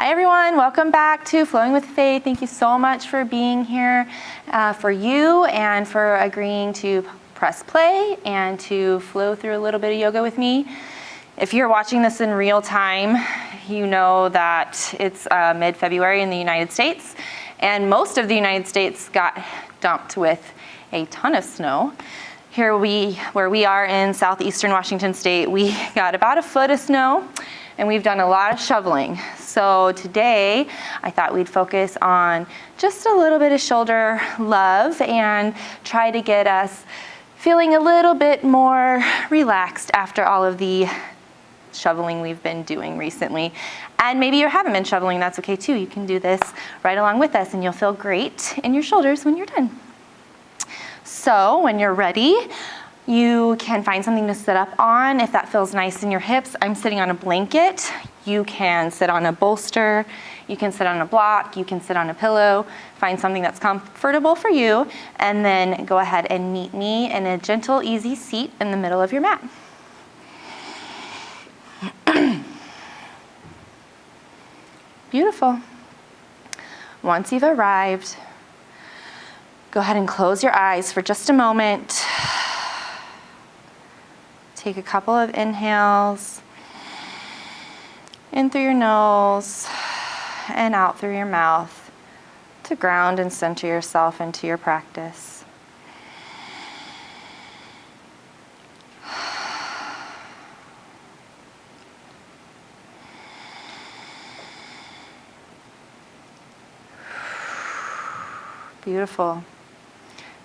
Hi everyone, welcome back to Flowing with Faith. Thank you so much for being here, for you and for agreeing to press play and to flow through a little bit of yoga with me. If you're watching this in real time, you know that it's mid-February in the United States, and most of the United States got dumped with a ton of snow. Here where we are in southeastern Washington State, we got about a foot of snow, and we've done a lot of shoveling. So today, I thought we'd focus on just a little bit of shoulder love and try to get us feeling a little bit more relaxed after all of the shoveling we've been doing recently. And maybe you haven't been shoveling, that's okay too. You can do this right along with us and you'll feel great in your shoulders when you're done. So when you're ready, you can find something to sit up on if that feels nice in your hips. I'm sitting on a blanket. You can sit on a bolster. You can sit on a block. You can sit on a pillow. Find something that's comfortable for you, and then go ahead and meet me in a gentle, easy seat in the middle of your mat. Beautiful. Once you've arrived, go ahead and close your eyes for just a moment. Take a couple of inhales in through your nose and out through your mouth to ground and center yourself into your practice. Beautiful.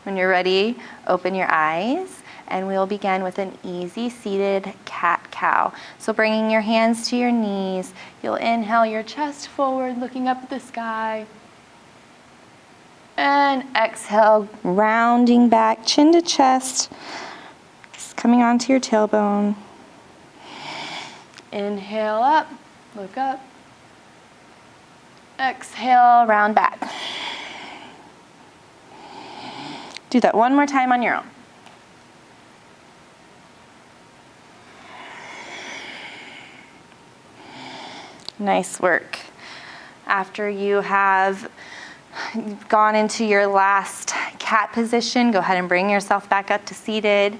When you're ready, open your eyes. And we'll begin with an easy seated cat-cow. So bringing your hands to your knees, you'll inhale your chest forward, looking up at the sky. And exhale, rounding back, chin to chest, just coming onto your tailbone. Inhale up, look up. Exhale, round back. Do that one more time on your own. Nice work. After you have gone into your last cat position, go ahead and bring yourself back up to seated.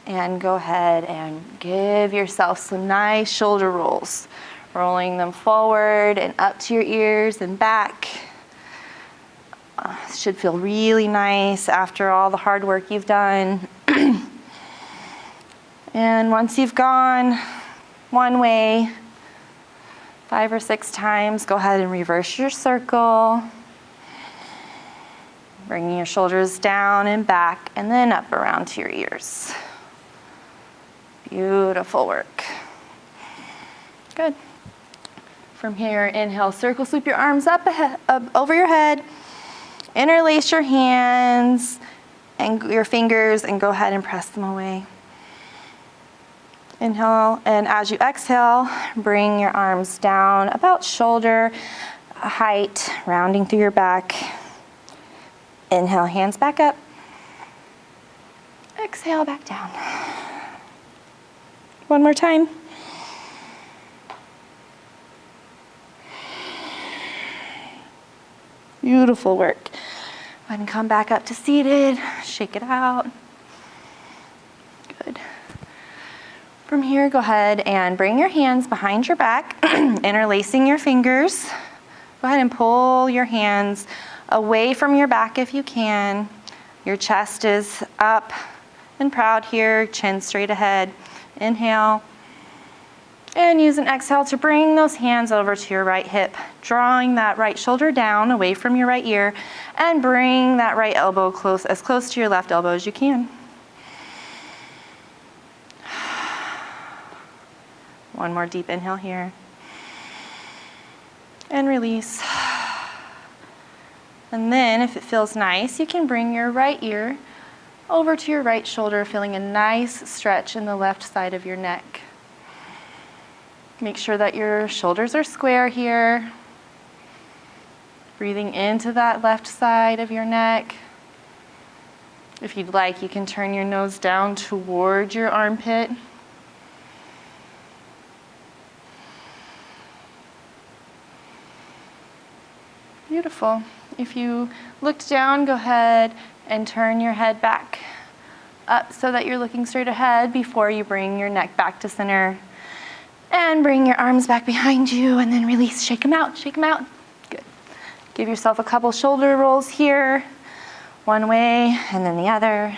And go ahead and give yourself some nice shoulder rolls. Rolling them forward and up to your ears and back. Should feel really nice after all the hard work you've done. And once you've gone one way, 5 or 6 times, go ahead and reverse your circle. Bringing your shoulders down and back and then up around to your ears. Beautiful work. Good. From here, inhale, circle, sweep your arms up over your head. Interlace your hands and your fingers and go ahead and press them away. Inhale, and as you exhale, bring your arms down about shoulder height, rounding through your back. Inhale, hands back up. Exhale, back down. One more time. Beautiful work. Go ahead and come back up to seated. Shake it out. Good. From here, go ahead and bring your hands behind your back, interlacing your fingers. Go ahead and pull your hands away from your back if you can. Your chest is up and proud here, chin straight ahead. Inhale. And use an exhale to bring those hands over to your right hip, drawing that right shoulder down away from your right ear, and bring that right elbow as close to your left elbow as you can. One more deep inhale here. And release. And then, if it feels nice, you can bring your right ear over to your right shoulder, feeling a nice stretch in the left side of your neck. Make sure that your shoulders are square here. Breathing into that left side of your neck. If you'd like, you can turn your nose down toward your armpit. Beautiful. If you looked down, go ahead and turn your head back up so that you're looking straight ahead before you bring your neck back to center. And bring your arms back behind you and then release. Shake them out, shake them out. Good. Give yourself a couple shoulder rolls here, one way and then the other,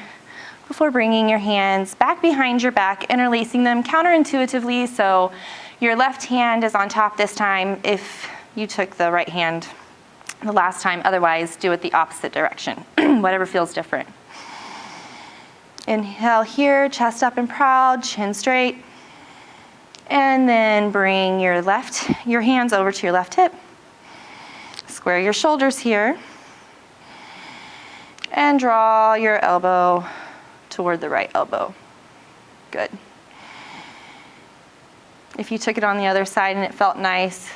before bringing your hands back behind your back, interlacing them counterintuitively, so your left hand is on top this time if you took the right hand the last time. Otherwise, do it the opposite direction, whatever feels different. Inhale here, chest up and proud, chin straight. And then bring your hands over to your left hip. Square your shoulders here. And draw your elbow toward the right elbow. Good. If you took it on the other side and it felt nice,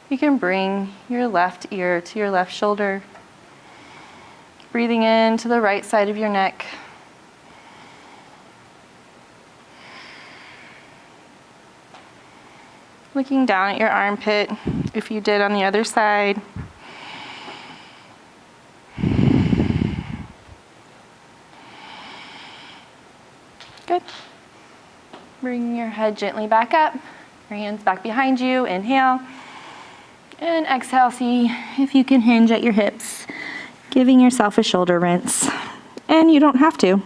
you can bring your left ear to your left shoulder. Breathing into the right side of your neck. Looking down at your armpit, if you did on the other side. Good. Bring your head gently back up, your hands back behind you, inhale. And exhale, see if you can hinge at your hips, giving yourself a shoulder rinse. And you don't have to.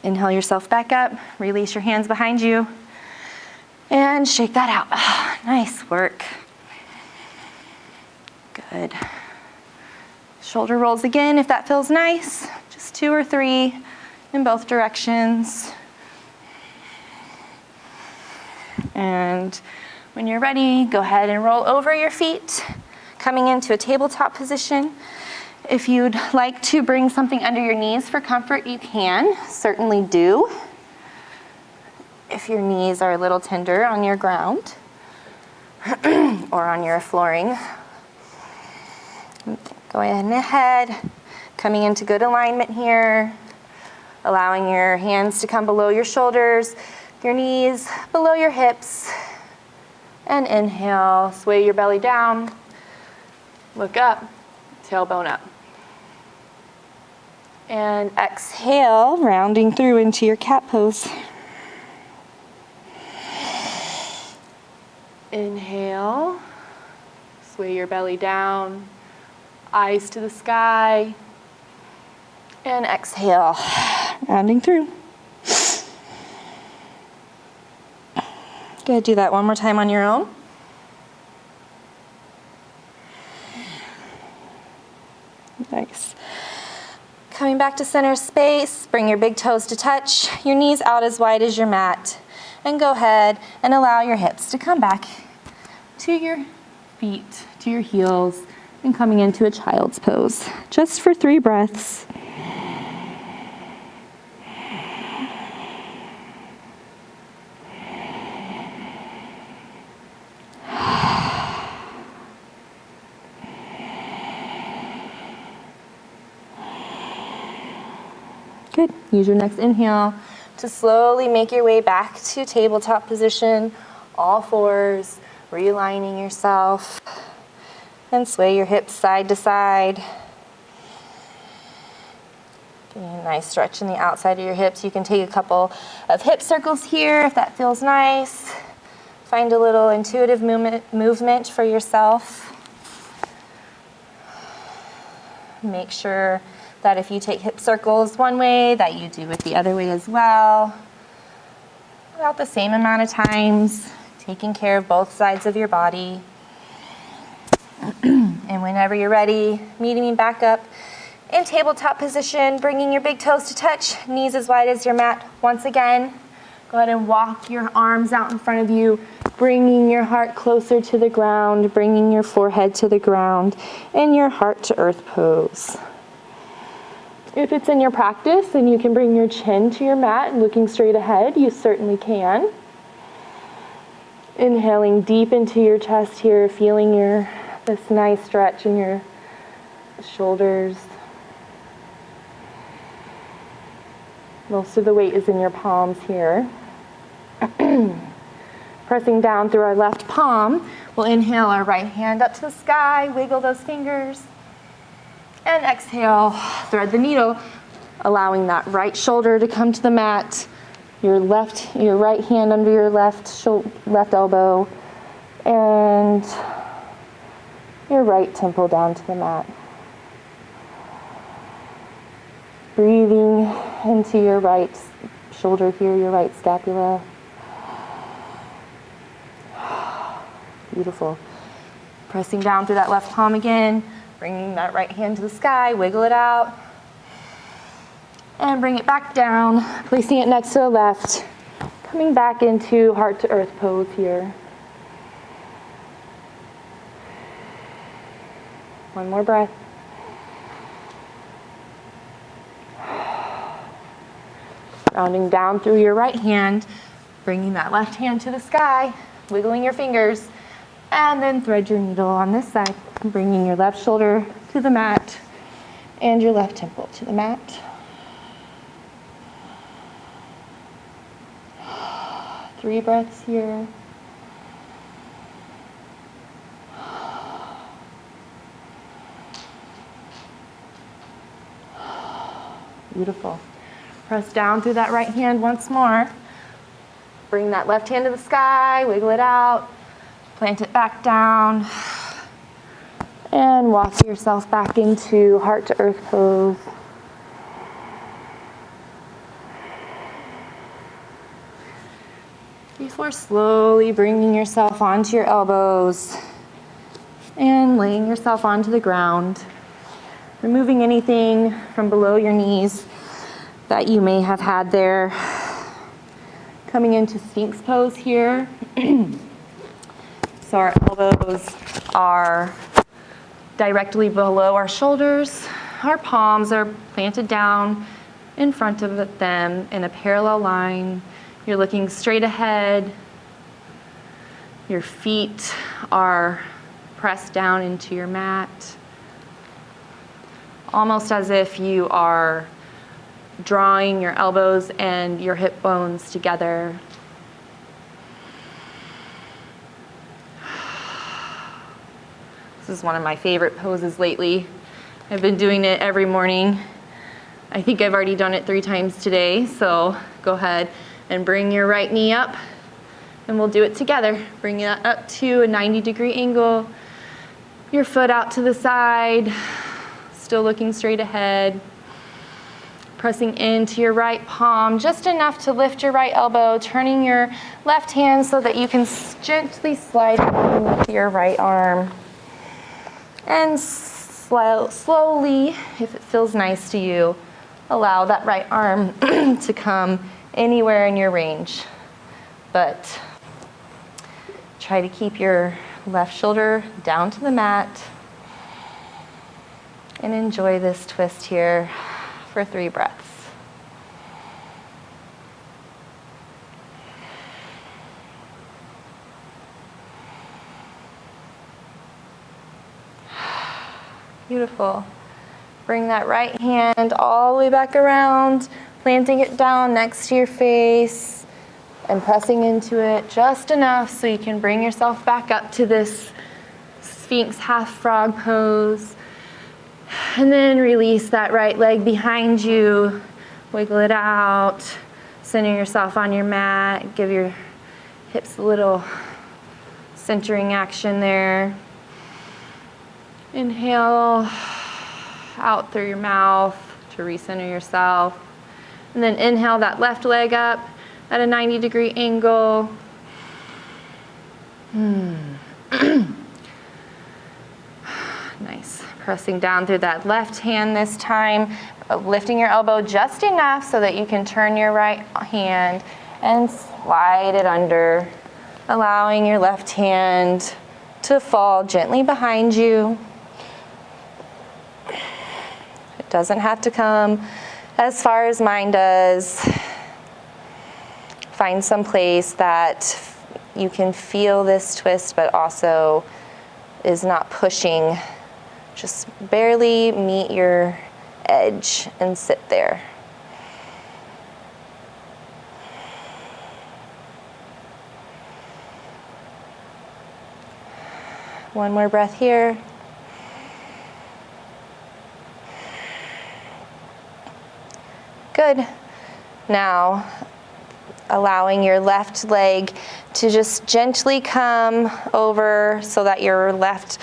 Inhale yourself back up, release your hands behind you, and shake that out. Oh, nice work. Good. Shoulder rolls again if that feels nice. Just 2 or 3 in both directions. And when you're ready, go ahead and roll over your feet, coming into a tabletop position. If you'd like to bring something under your knees for comfort, you can, certainly do. If your knees are a little tender on your ground or on your flooring, go ahead, coming into good alignment here, allowing your hands to come below your shoulders, your knees below your hips, and inhale, sway your belly down, look up, tailbone up. And exhale, rounding through into your cat pose. Inhale, sway your belly down, eyes to the sky. And exhale, rounding through. Good, do that one more time on your own. Nice. Coming back to center space, bring your big toes to touch, your knees out as wide as your mat. And go ahead and allow your hips to come back to your feet, to your heels, and coming into a child's pose. Just for 3 breaths. Good. Use your next inhale to slowly make your way back to tabletop position, all fours, realigning yourself, and sway your hips side to side. Getting a nice stretch in the outside of your hips. You can take a couple of hip circles here if that feels nice. Find a little intuitive movement for yourself. Make sure that if you take hip circles one way, that you do it the other way as well. About the same amount of times, taking care of both sides of your body. And whenever you're ready, meeting back up in tabletop position, bringing your big toes to touch, knees as wide as your mat. Once again, go ahead and walk your arms out in front of you, bringing your heart closer to the ground, bringing your forehead to the ground, in your heart to earth pose. If it's in your practice and you can bring your chin to your mat and looking straight ahead, you certainly can. Inhaling deep into your chest here, feeling this nice stretch in your shoulders. Most of the weight is in your palms here. Pressing down through our left palm, we'll inhale our right hand up to the sky, wiggle those fingers, and exhale, thread the needle, allowing that right shoulder to come to the mat, your right hand under your left elbow, and your right temple down to the mat. Breathing into your right shoulder here, your right scapula. Beautiful. Pressing down through that left palm again, bringing that right hand to the sky, wiggle it out, and bring it back down, placing it next to the left, coming back into heart to earth pose here. One more breath. Rounding down through your right hand, bringing that left hand to the sky, wiggling your fingers, and then thread your needle on this side, bringing your left shoulder to the mat and your left temple to the mat. Three breaths here. Beautiful. Press down through that right hand once more. Bring that left hand to the sky, wiggle it out, plant it back down, and walk yourself back into heart to earth pose. Before slowly bringing yourself onto your elbows and laying yourself onto the ground, removing anything from below your knees that you may have had there. Coming into Sphinx pose here. So our elbows are directly below our shoulders. Our palms are planted down in front of them in a parallel line. You're looking straight ahead. Your feet are pressed down into your mat, almost as if you are drawing your elbows and your hip bones together. This is one of my favorite poses lately. I've been doing it every morning. I think I've already done it 3 times today, so go ahead and bring your right knee up and we'll do it together. Bring it up to a 90-degree angle, your foot out to the side, still looking straight ahead. Pressing into your right palm, just enough to lift your right elbow, turning your left hand so that you can gently slide into your right arm. And slowly, if it feels nice to you, allow that right arm to come anywhere in your range. But try to keep your left shoulder down to the mat and enjoy this twist here for 3 breaths. Beautiful. Bring that right hand all the way back around, planting it down next to your face and pressing into it just enough so you can bring yourself back up to this Sphinx half frog pose. And then release that right leg behind you, wiggle it out, center yourself on your mat, give your hips a little centering action there. Inhale out through your mouth to recenter yourself. And then inhale that left leg up at a 90-degree angle. Nice. Pressing down through that left hand this time, lifting your elbow just enough so that you can turn your right hand and slide it under, allowing your left hand to fall gently behind you. It doesn't have to come as far as mine does. Find some place that you can feel this twist, but also is not pushing. Just barely meet your edge and sit there. One more breath here. Good. Now, allowing your left leg to just gently come over so that your left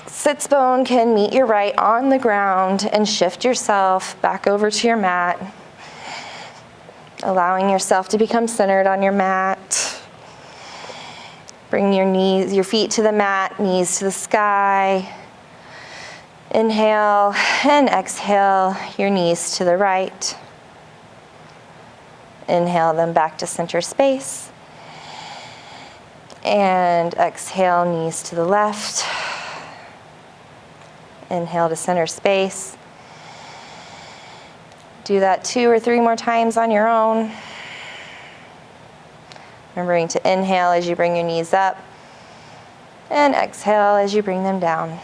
sits bone can meet your right on the ground, and shift yourself back over to your mat. Allowing yourself to become centered on your mat. Bring your feet to the mat, knees to the sky. Inhale and exhale your knees to the right. Inhale them back to center space. And exhale, knees to the left. Inhale to center space. Do that 2 or 3 more times on your own. Remembering to inhale as you bring your knees up, and exhale as you bring them down.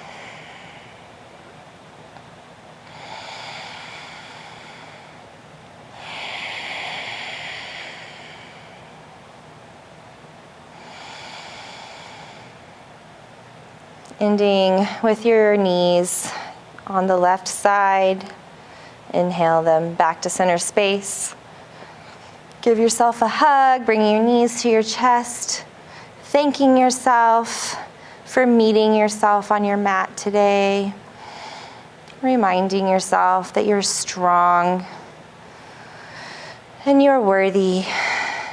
Ending with your knees on the left side. Inhale them back to center space. Give yourself a hug, bringing your knees to your chest, thanking yourself for meeting yourself on your mat today, reminding yourself that you're strong and you're worthy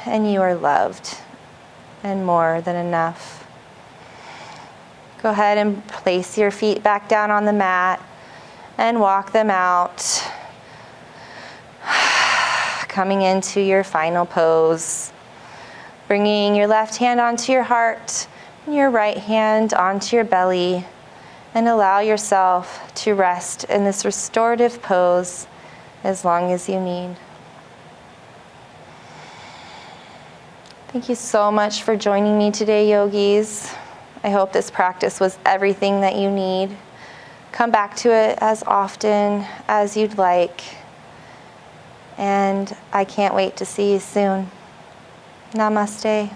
and you are loved and more than enough. Go ahead and place your feet back down on the mat and walk them out. Coming into your final pose. Bringing your left hand onto your heart, and your right hand onto your belly, and allow yourself to rest in this restorative pose as long as you need. Thank you so much for joining me today, yogis. I hope this practice was everything that you need. Come back to it as often as you'd like. And I can't wait to see you soon. Namaste.